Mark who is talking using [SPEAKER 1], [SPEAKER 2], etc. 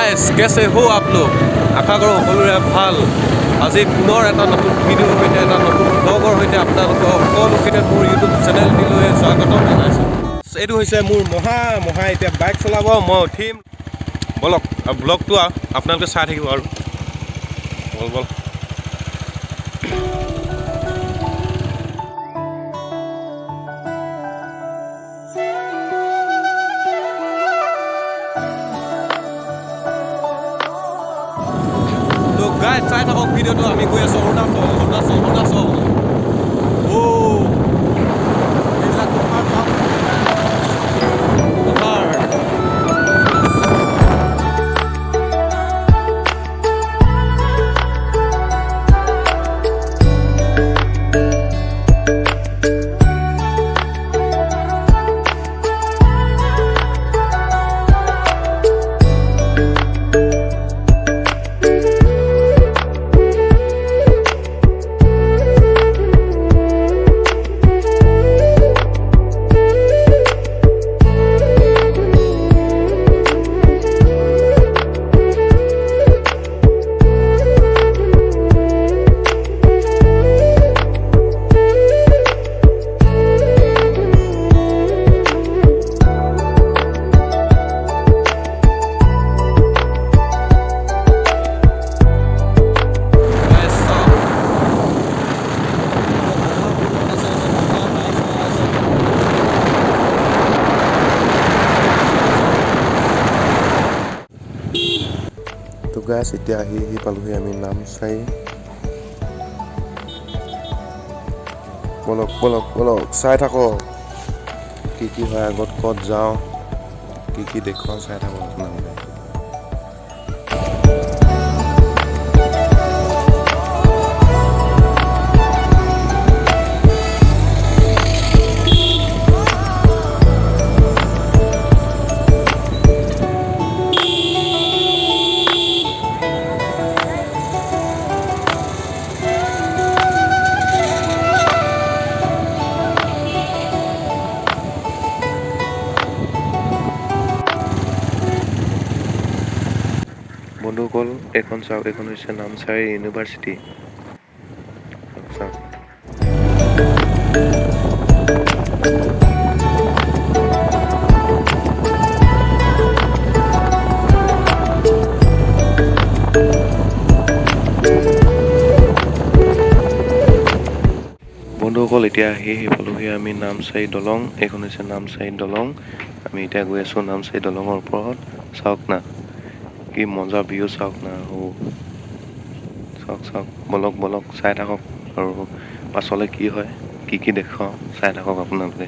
[SPEAKER 1] guys कैसे हो आप लोग आशा करो সকলোৰে ভাল আজি পুনৰ এটা নতুন ভিডিঅ'ৰ সৈতে এটা নতুন ব্লগৰ সৈতে আপোনালোকক সকলোকে মোৰ ইউটিউব চেনেলটিলৈ স্বাগতম জনাইছোঁ এইটো হৈছে মোৰ মহা এতিয়া বাইক চলাব মই উঠিম বলক ব্লগটো আপোনালোকে চাই থাকিব আৰু বল गाइस चाই থাকক ভিডিঅ'টো আমি গৈ আছোঁ অৰুণাচল ও এইবিলাক তো গাইস এতিয়া আহি পালোহি আমি নামচাই বলক চাই থাকক কি হয় আগত ক'ত যাওঁ কি দেখুৱাওঁ চাই থাকক আপোনালোকে বন্ধুসকল এখন চাওক এখন হৈছে নামচাই ইউনিভাৰ্চিটি চাওক বন্ধুসকল এতিয়া আহি পালোহি আমি নামচাই দলং এখন হৈছে নামচাই দলং আমি এতিয়া গৈ আছোঁ নামচাই দলঙৰ ওপৰত চাওক না কি মজা ভিউ চাওক না চাওক বলক চাই থাকক আৰু পাছলৈ কি হয় কি দেখুৱাওঁ চাই থাকক আপোনালোকে